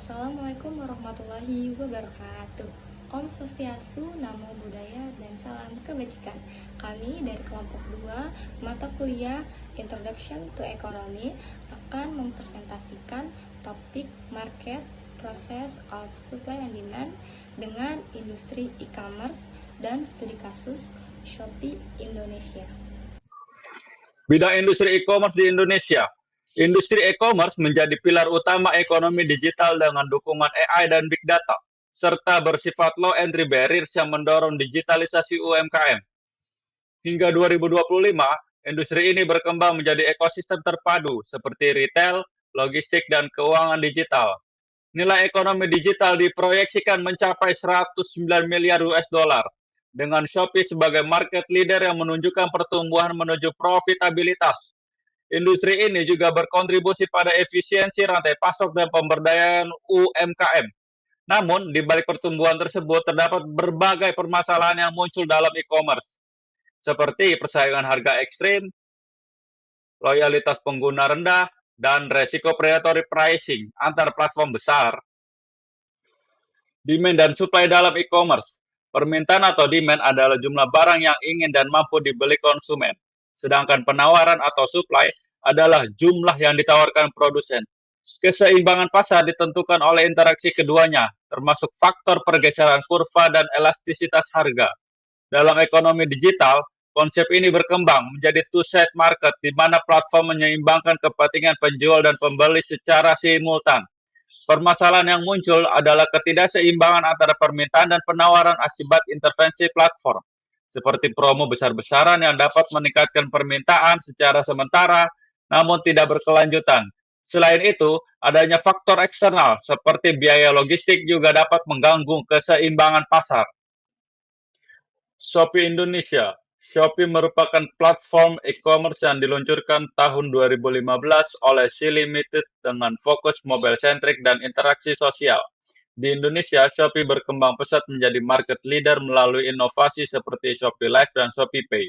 Assalamualaikum warahmatullahi wabarakatuh. Om Swastiastu, Namo Buddhaya, dan salam kebajikan. Kami dari kelompok 2 mata kuliah Introduction to Economy akan mempresentasikan topik Market Process of Supply and Demand dengan industri e-commerce dan studi kasus Shopee Indonesia. Bidang industri e-commerce di Indonesia. Industri e-commerce menjadi pilar utama ekonomi digital dengan dukungan AI dan big data, serta bersifat low entry barriers yang mendorong digitalisasi UMKM. Hingga 2025, industri ini berkembang menjadi ekosistem terpadu seperti retail, logistik, dan keuangan digital. Nilai ekonomi digital diproyeksikan mencapai 109 miliar US dollar, dengan Shopee sebagai market leader yang menunjukkan pertumbuhan menuju profitabilitas. Industri ini juga berkontribusi pada efisiensi rantai pasok dan pemberdayaan UMKM. Namun, di balik pertumbuhan tersebut terdapat berbagai permasalahan yang muncul dalam e-commerce, seperti persaingan harga ekstrim, loyalitas pengguna rendah, dan resiko predatory pricing antar platform besar. Demand dan supply dalam e-commerce. Permintaan atau demand adalah jumlah barang yang ingin dan mampu dibeli konsumen. Sedangkan penawaran atau supply adalah jumlah yang ditawarkan produsen. Keseimbangan pasar ditentukan oleh interaksi keduanya, termasuk faktor pergeseran kurva dan elastisitas harga. Dalam ekonomi digital, konsep ini berkembang menjadi two-side market di mana platform menyeimbangkan kepentingan penjual dan pembeli secara simultan. Permasalahan yang muncul adalah ketidakseimbangan antara permintaan dan penawaran akibat intervensi platform, seperti promo besar-besaran yang dapat meningkatkan permintaan secara sementara, namun tidak berkelanjutan. Selain itu, adanya faktor eksternal seperti biaya logistik juga dapat mengganggu keseimbangan pasar. Shopee Indonesia. Shopee merupakan platform e-commerce yang diluncurkan tahun 2015 oleh Sea Limited dengan fokus mobile-centric dan interaksi sosial. Di Indonesia, Shopee berkembang pesat menjadi market leader melalui inovasi seperti Shopee Live dan Shopee Pay.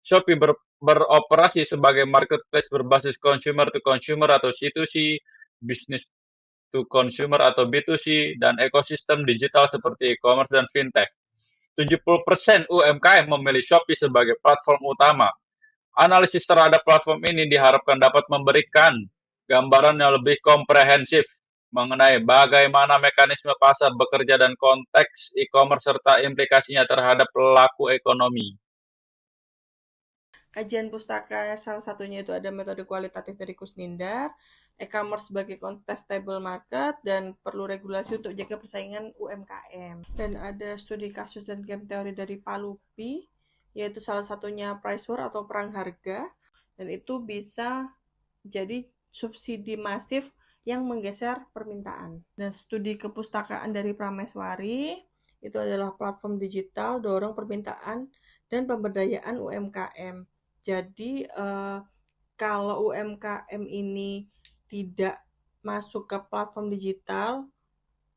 Shopee beroperasi sebagai marketplace berbasis consumer to consumer atau C2C, business to consumer atau B2C, dan ekosistem digital seperti e-commerce dan fintech. 70% UMKM memilih Shopee sebagai platform utama. Analisis terhadap platform ini diharapkan dapat memberikan gambaran yang lebih komprehensif mengenai bagaimana mekanisme pasar bekerja dan konteks e-commerce serta implikasinya terhadap pelaku ekonomi. Kajian pustaka salah satunya itu ada metode kualitatif dari Kusnindar, e-commerce sebagai contestable market, dan perlu regulasi untuk jaga persaingan UMKM. Dan ada studi kasus dan game teori dari Palupi, yaitu salah satunya price war atau perang harga, dan itu bisa jadi subsidi masif yang menggeser permintaan. Dan studi kepustakaan dari Prameswari, itu adalah platform digital dorong permintaan dan pemberdayaan UMKM. Jadi kalau UMKM ini tidak masuk ke platform digital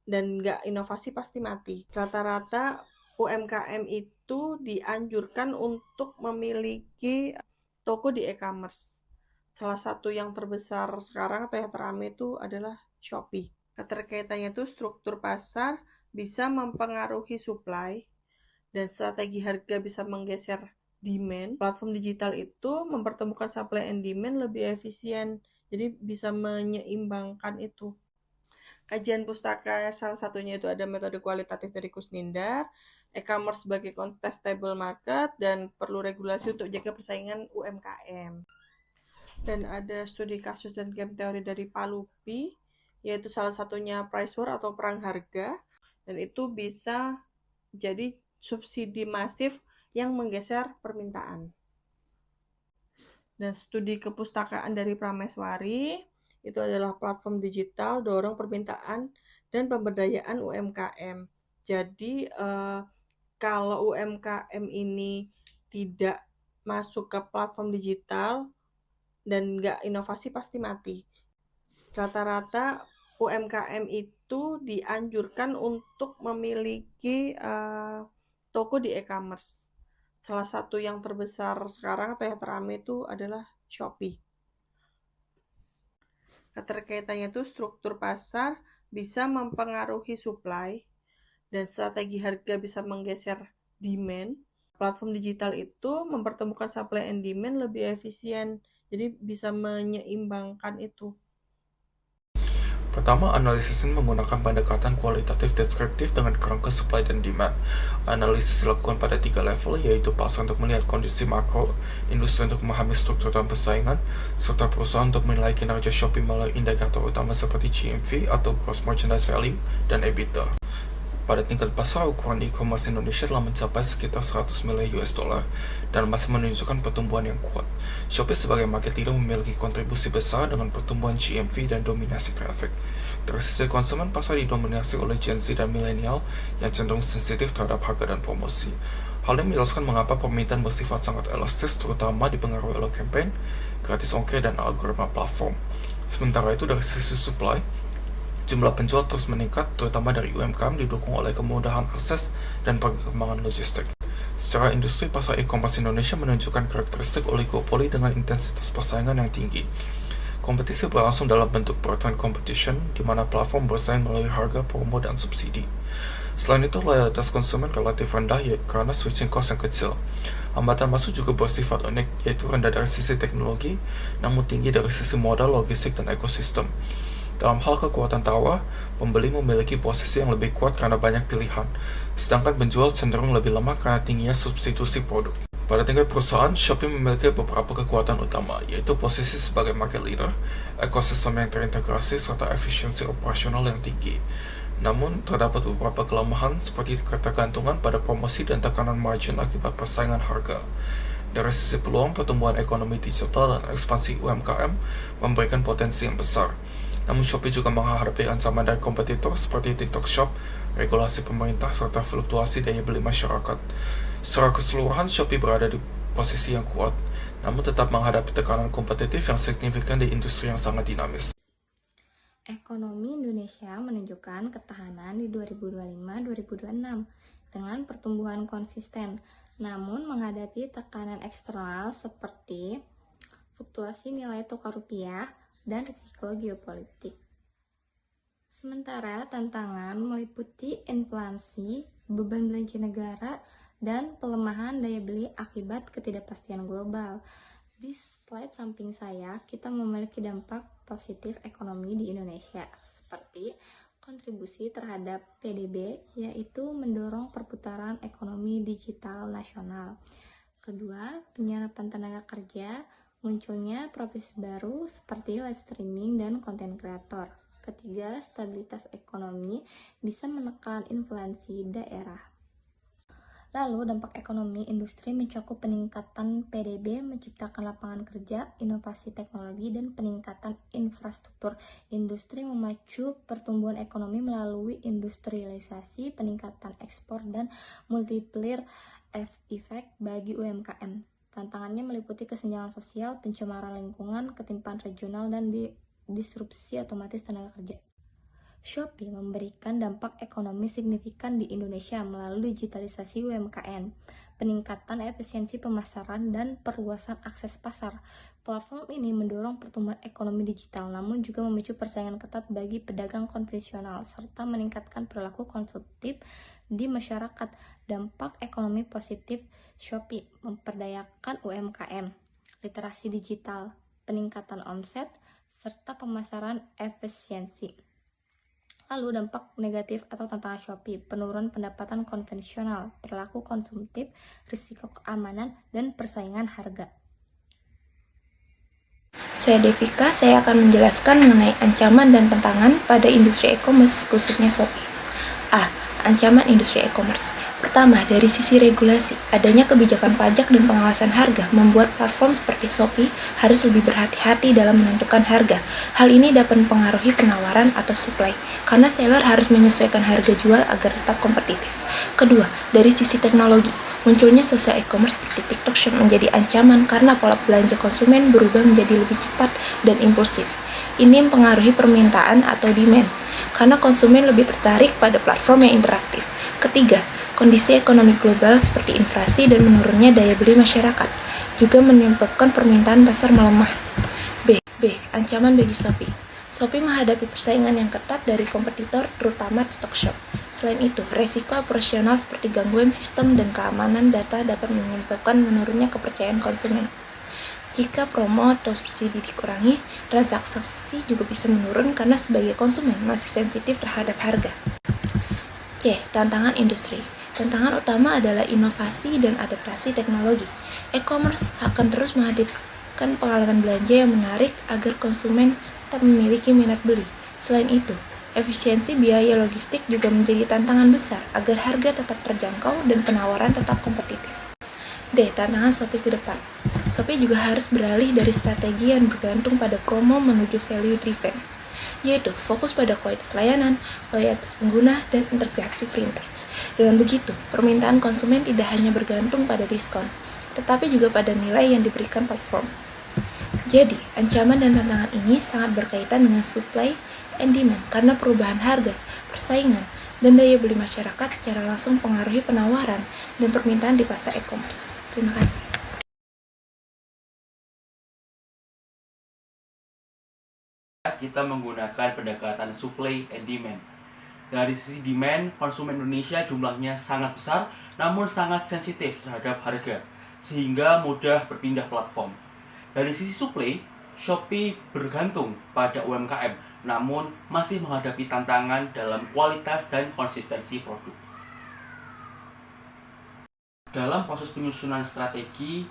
dan nggak inovasi pasti mati. Rata-rata UMKM itu dianjurkan untuk memiliki toko di e-commerce. Salah satu yang terbesar sekarang atau yang teramai itu adalah Shopee. Keterkaitannya itu struktur pasar bisa mempengaruhi supply dan strategi harga bisa menggeser demand. Platform digital itu mempertemukan supply and demand lebih efisien, jadi bisa menyeimbangkan itu. Kajian pustaka salah satunya itu ada metode kualitatif dari Kusnindar, e-commerce sebagai contestable market, dan perlu regulasi untuk jaga persaingan UMKM. Dan ada studi kasus dan game teori dari Palupi, yaitu salah satunya price war atau perang harga, dan itu bisa jadi subsidi masif yang menggeser permintaan. Dan studi kepustakaan dari Prameswari, itu adalah platform digital dorong permintaan dan pemberdayaan UMKM. Jadi kalau UMKM ini tidak masuk ke platform digital dan nggak inovasi pasti mati. Rata-rata UMKM itu dianjurkan untuk memiliki toko di e-commerce. Salah satu yang terbesar sekarang atau yang teramai itu adalah Shopee. Keterkaitannya itu struktur pasar bisa mempengaruhi supply dan strategi harga bisa menggeser demand. Platform digital itu mempertemukan supply and demand lebih efisien, jadi bisa menyeimbangkan itu. Pertama, analisis ini menggunakan pendekatan kualitatif deskriptif dengan kerangka supply dan demand. Analisis dilakukan pada 3 level, yaitu pasar untuk melihat kondisi makro, industri untuk memahami struktur dan persaingan, serta perusahaan untuk menilai kinerja Shopee melalui indikator utama seperti GMV atau Gross Merchandise Value dan EBITDA. Pada tingkat pasar, ukuran e-commerce Indonesia telah mencapai sekitar 100 miliar US dollar dan masih menunjukkan pertumbuhan yang kuat. Shopee sebagai market leader memiliki kontribusi besar dengan pertumbuhan GMV dan dominasi traffic. Dari sisi konsumen, pasar didominasi oleh Gen Z dan milenial yang cenderung sensitif terhadap harga dan promosi. Hal ini menjelaskan mengapa permintaan bersifat sangat elastis, terutama dipengaruhi oleh campaign, gratis ongkir, dan algoritma platform. Sementara itu, dari sisi supply, jumlah penjual terus meningkat, terutama dari UMKM didukung oleh kemudahan akses dan perkembangan logistik. Secara industri, pasar e-commerce Indonesia menunjukkan karakteristik oligopoli dengan intensitas persaingan yang tinggi. Kompetisi berlangsung dalam bentuk broadband competition, di mana platform bersaing melalui harga, promo, dan subsidi. Selain itu, loyalitas konsumen relatif rendah karena switching cost yang kecil. Hambatan masuk juga bersifat unik, yaitu rendah dari sisi teknologi, namun tinggi dari sisi modal, logistik, dan ekosistem. Dalam hal kekuatan tawar, pembeli memiliki posisi yang lebih kuat karena banyak pilihan, sedangkan penjual cenderung lebih lemah karena tingginya substitusi produk. Pada tingkat perusahaan, Shopee memiliki beberapa kekuatan utama, yaitu posisi sebagai market leader, ekosistem yang terintegrasi, serta efisiensi operasional yang tinggi. Namun, terdapat beberapa kelemahan seperti ketergantungan pada promosi dan tekanan margin akibat persaingan harga. Dari sisi peluang, pertumbuhan ekonomi digital dan ekspansi UMKM memberikan potensi yang besar. Namun Shopee juga menghadapi ancaman dari kompetitor seperti TikTok Shop, regulasi pemerintah, serta fluktuasi daya beli masyarakat. Secara keseluruhan, Shopee berada di posisi yang kuat, namun tetap menghadapi tekanan kompetitif yang signifikan di industri yang sangat dinamis. Ekonomi Indonesia menunjukkan ketahanan di 2025-2026 dengan pertumbuhan konsisten, namun menghadapi tekanan eksternal seperti fluktuasi nilai tukar rupiah dan risiko geopolitik. Sementara tantangan meliputi inflasi, beban belanja negara, dan pelemahan daya beli akibat ketidakpastian global. Di slide samping saya, kita memiliki dampak positif ekonomi di Indonesia, seperti kontribusi terhadap PDB, yaitu mendorong perputaran ekonomi digital nasional. Kedua, penyerapan tenaga kerja, munculnya profesi baru seperti live streaming dan konten kreator. Ketiga, stabilitas ekonomi bisa menekan inflasi daerah. Lalu, dampak ekonomi industri mencakup peningkatan PDB, menciptakan lapangan kerja, inovasi teknologi, dan peningkatan infrastruktur. Industri memacu pertumbuhan ekonomi melalui industrialisasi, peningkatan ekspor, dan multiplier effect bagi UMKM. Tantangannya meliputi kesenjangan sosial, pencemaran lingkungan, ketimpangan regional, dan disrupsi otomatis tenaga kerja. Shopee memberikan dampak ekonomi signifikan di Indonesia melalui digitalisasi UMKM, peningkatan efisiensi pemasaran, dan perluasan akses pasar. Platform ini mendorong pertumbuhan ekonomi digital, namun juga memicu persaingan ketat bagi pedagang konvensional, serta meningkatkan perilaku konsumtif di masyarakat. Dampak ekonomi positif Shopee memperdayakan UMKM, literasi digital, peningkatan omset, serta pemasaran efisiensi. Lalu dampak negatif atau tantangan Shopee, penurunan pendapatan konvensional, perilaku konsumtif, risiko keamanan, dan persaingan harga. Saya Devika, saya akan menjelaskan mengenai ancaman dan tantangan pada industri e-commerce, khususnya Shopee. Ancaman industri e-commerce. Pertama, dari sisi regulasi, adanya kebijakan pajak dan pengawasan harga membuat platform seperti Shopee harus lebih berhati-hati dalam menentukan harga. Hal ini dapat mempengaruhi penawaran atau supply, karena seller harus menyesuaikan harga jual agar tetap kompetitif. Kedua, dari sisi teknologi, munculnya sosial e-commerce seperti TikTok Shop menjadi ancaman karena pola belanja konsumen berubah menjadi lebih cepat dan impulsif. Ini mempengaruhi permintaan atau demand, karena konsumen lebih tertarik pada platform yang interaktif. Ketiga, kondisi ekonomi global seperti inflasi dan menurunnya daya beli masyarakat juga menyebabkan permintaan pasar melemah. B. Ancaman bagi Shopee. Shopee menghadapi persaingan yang ketat dari kompetitor, terutama TikTok Shop. Selain itu, resiko operasional seperti gangguan sistem dan keamanan data dapat menyebabkan menurunnya kepercayaan konsumen. Jika promo atau subsidi dikurangi, transaksi juga bisa menurun karena sebagai konsumen masih sensitif terhadap harga. C. Tantangan industri. Tantangan utama adalah inovasi dan adaptasi teknologi. E-commerce akan terus menghadirkan pengalaman belanja yang menarik agar konsumen tetap memiliki minat beli. Selain itu, efisiensi biaya logistik juga menjadi tantangan besar agar harga tetap terjangkau dan penawaran tetap kompetitif. D. Tantangan Shopee ke depan. Shopee juga harus beralih dari strategi yang bergantung pada promo menuju value driven, yaitu fokus pada kualitas layanan, loyalitas pengguna, dan integrasi vintage. Dengan begitu, permintaan konsumen tidak hanya bergantung pada diskon, tetapi juga pada nilai yang diberikan platform. Jadi, ancaman dan tantangan ini sangat berkaitan dengan supply and demand karena perubahan harga, persaingan, dan daya beli masyarakat secara langsung mempengaruhi penawaran dan permintaan di pasar e-commerce. Terima kasih. Kita menggunakan pendekatan supply and demand. Dari sisi demand, konsumen Indonesia jumlahnya sangat besar, namun sangat sensitif terhadap harga, sehingga mudah berpindah platform. Dari sisi supply, Shopee bergantung pada UMKM, namun masih menghadapi tantangan dalam kualitas dan konsistensi produk. Dalam proses penyusunan strategi,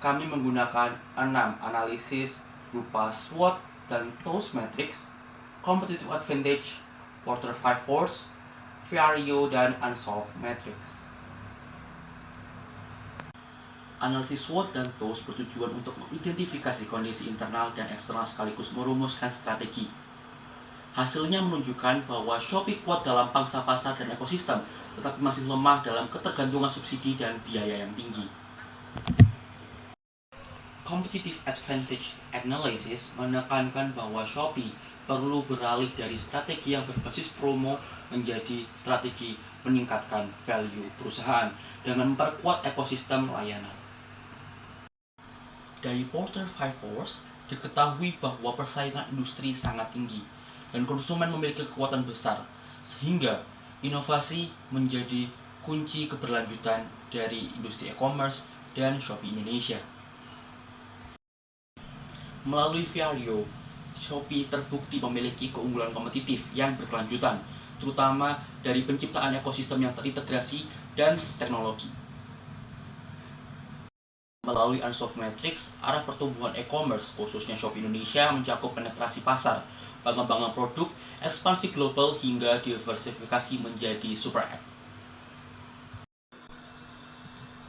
kami menggunakan 6 analisis berupa SWOT dan TOWS Matrix, Competitive Advantage, Porter 5 Force, Vario, dan Unsolved Matrix. Analisis SWOT dan TOWS bertujuan untuk mengidentifikasi kondisi internal dan eksternal sekaligus merumuskan strategi. Hasilnya menunjukkan bahwa Shopee kuat dalam pangsa pasar dan ekosistem, tetapi masih lemah dalam ketergantungan subsidi dan biaya yang tinggi. Competitive Advantage Analysis menekankan bahwa Shopee perlu beralih dari strategi yang berbasis promo menjadi strategi meningkatkan value perusahaan dengan memperkuat ekosistem layanan. Dari Porter 5 Force, diketahui bahwa persaingan industri sangat tinggi dan konsumen memiliki kekuatan besar, sehingga inovasi menjadi kunci keberlanjutan dari industri e-commerce dan Shopee Indonesia. Melalui Vario, Shopee terbukti memiliki keunggulan kompetitif yang berkelanjutan, terutama dari penciptaan ekosistem yang terintegrasi dan teknologi. Melalui Unsolved Matrix, arah pertumbuhan e-commerce, khususnya Shopee Indonesia, mencakup penetrasi pasar, pengembangan produk, ekspansi global, hingga diversifikasi menjadi super app.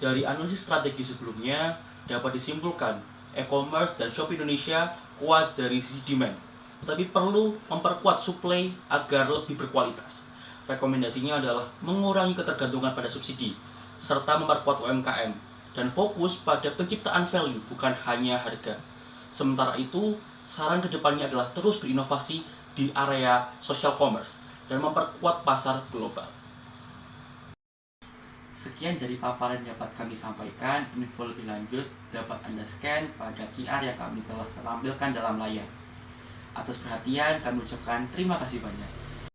Dari analisis strategi sebelumnya, dapat disimpulkan e-commerce dan Shopee Indonesia kuat dari sisi demand, tetapi perlu memperkuat supply agar lebih berkualitas. Rekomendasinya adalah mengurangi ketergantungan pada subsidi, serta memperkuat UMKM, dan fokus pada penciptaan value, bukan hanya harga. Sementara itu, saran kedepannya adalah terus berinovasi di area social commerce dan memperkuat pasar global. Sekian dari paparan yang dapat kami sampaikan. Info lebih lanjut dapat Anda scan pada QR yang kami telah tampilkan dalam layar. Atas perhatian, kami ucapkan terima kasih banyak.